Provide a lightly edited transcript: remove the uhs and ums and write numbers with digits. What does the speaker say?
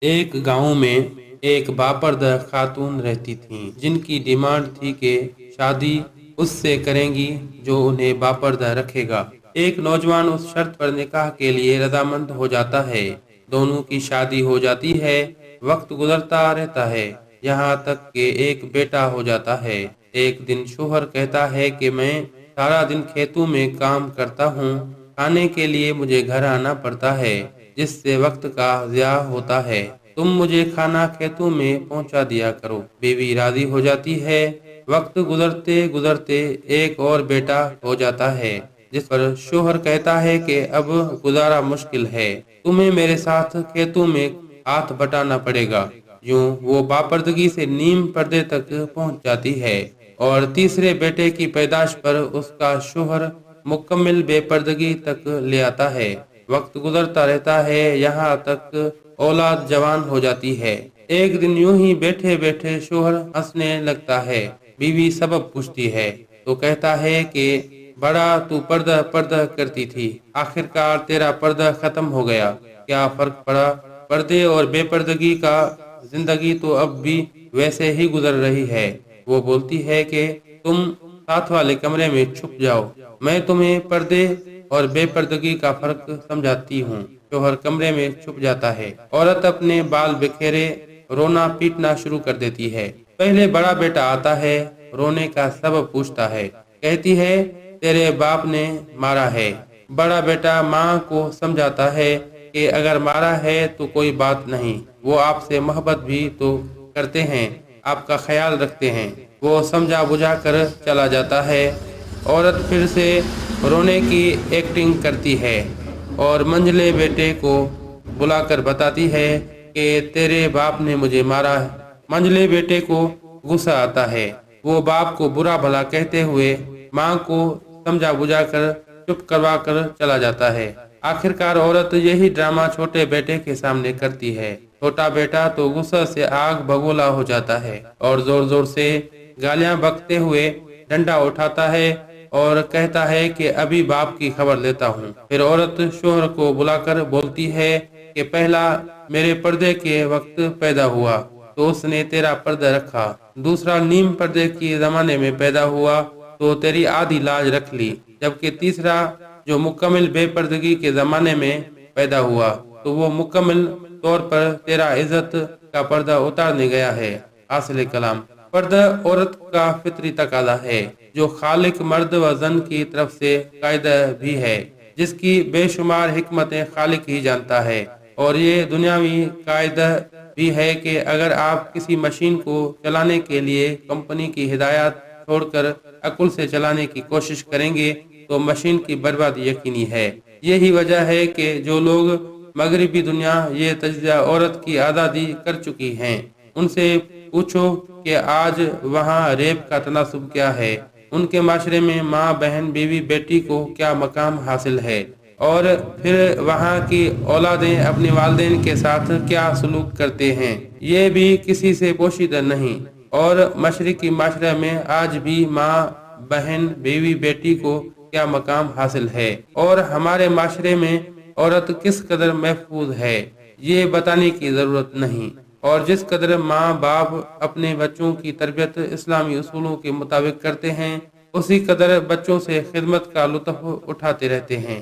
ایک گاؤں میں ایک باپردہ خاتون رہتی تھیں جن کی ڈیمانڈ تھی کہ شادی اس سے کریں گی جو انہیں باپردہ رکھے گا۔ ایک نوجوان اس شرط پر نکاح کے لیے رضامند ہو جاتا ہے۔ دونوں کی شادی ہو جاتی ہے۔ وقت گزرتا رہتا ہے یہاں تک کہ ایک بیٹا ہو جاتا ہے۔ ایک دن شوہر کہتا ہے کہ میں سارا دن کھیتوں میں کام کرتا ہوں، کھانے کے لیے مجھے گھر آنا پڑتا ہے جس سے وقت کا ضیاع ہوتا ہے، تم مجھے کھانا کھیتوں میں پہنچا دیا کرو۔ بیوی راضی ہو جاتی ہے۔ وقت گزرتے گزرتے ایک اور بیٹا ہو جاتا ہے جس پر شوہر کہتا ہے کہ اب گزارا مشکل ہے، تمہیں میرے ساتھ کھیتوں میں ہاتھ بٹانا پڑے گا۔ یوں وہ باپردگی سے نیم پردے تک پہنچ جاتی ہے اور تیسرے بیٹے کی پیدائش پر اس کا شوہر مکمل بے پردگی تک لے آتا ہے۔ وقت گزرتا رہتا ہے یہاں تک اولاد جوان ہو جاتی ہے۔ ایک دن یوں ہی بیٹھے بیٹھے شوہر ہنسنے لگتا ہے۔ بیوی سبب پوچھتی ہے تو کہتا ہے کہ بڑا تو پردہ پردہ کرتی تھی، آخرکار تیرا پردہ ختم ہو گیا، کیا فرق پڑا؟ پردے اور بے پردگی کا زندگی تو اب بھی ویسے ہی گزر رہی ہے۔ وہ بولتی ہے کہ تم ساتھ والے کمرے میں چھپ جاؤ، میں تمہیں پردے اور بے پردگی کا فرق سمجھاتی ہوں۔ شوہر کمرے میں چھپ جاتا ہے۔ عورت اپنے بال بکھیرے رونا پیٹنا شروع کر دیتی ہے۔ پہلے بڑا بیٹا آتا ہے، رونے کا سبب پوچھتا ہے، کہتی ہے تیرے باپ نے مارا ہے۔ بڑا بیٹا ماں کو سمجھاتا ہے کہ اگر مارا ہے تو کوئی بات نہیں، وہ آپ سے محبت بھی تو کرتے ہیں، آپ کا خیال رکھتے ہیں۔ وہ سمجھا بجھا کر چلا جاتا ہے۔ عورت پھر سے رونے کی ایکٹنگ کرتی ہے اور منجلے بیٹے کو بلا کر بتاتی ہے کہ تیرے باپ نے مجھے مارا ہے۔ منجلے بیٹے کو غصہ آتا ہے۔ وہ باپ کو برا بھلا کہتے ہوئے ماں کو سمجھا بجھا کر چپ کروا کر چلا جاتا ہے۔ آخرکار عورت یہی ڈرامہ چھوٹے بیٹے کے سامنے کرتی ہے۔ چھوٹا بیٹا تو غصہ سے آگ بگولا ہو جاتا ہے اور زور زور سے گالیاں بکتے ہوئے ڈنڈا اٹھاتا ہے اور کہتا ہے کہ ابھی باپ کی خبر لیتا ہوں۔ پھر عورت شوہر کو بلا کر بولتی ہے کہ پہلا میرے پردے کے وقت پیدا ہوا تو اس نے تیرا پردہ رکھا، دوسرا نیم پردے کی زمانے میں پیدا ہوا تو تیری آدھی لاج رکھ لی، جبکہ تیسرا جو مکمل بے پردگی کے زمانے میں پیدا ہوا تو وہ مکمل طور پر تیرا عزت کا پردہ اتارنے گیا ہے۔ حاصل کلام، پردہ عورت کا فطری تقاضا ہے جو خالق مرد و زن کی طرف سے قاعدہ بھی ہے، جس کی بے شمار حکمتیں خالق ہی جانتا ہے، اور یہ دنیاوی قاعدہ بھی ہے کہ اگر آپ کسی مشین کو چلانے کے لیے کمپنی کی ہدایات چھوڑ کر عقل سے چلانے کی کوشش کریں گے تو مشین کی بربادی یقینی ہے۔ یہی وجہ ہے کہ جو لوگ مغربی دنیا یہ تجزیہ عورت کی آزادی کر چکی ہیں، ان سے پوچھو کہ آج وہاں ریپ کا تناسب کیا ہے، ان کے معاشرے میں ماں بہن بیوی بیٹی کو کیا مقام حاصل ہے، اور پھر وہاں کی اولادیں اپنے والدین کے ساتھ کیا سلوک کرتے ہیں، یہ بھی کسی سے پوشیدہ نہیں۔ اور مشرقی معاشرے میں آج بھی ماں بہن بیوی بیٹی کو کیا مقام حاصل ہے اور ہمارے معاشرے میں عورت کس قدر محفوظ ہے، یہ بتانے کی ضرورت نہیں۔ اور جس قدر ماں باپ اپنے بچوں کی تربیت اسلامی اصولوں کے مطابق کرتے ہیں، اسی قدر بچوں سے خدمت کا لطف اٹھاتے رہتے ہیں۔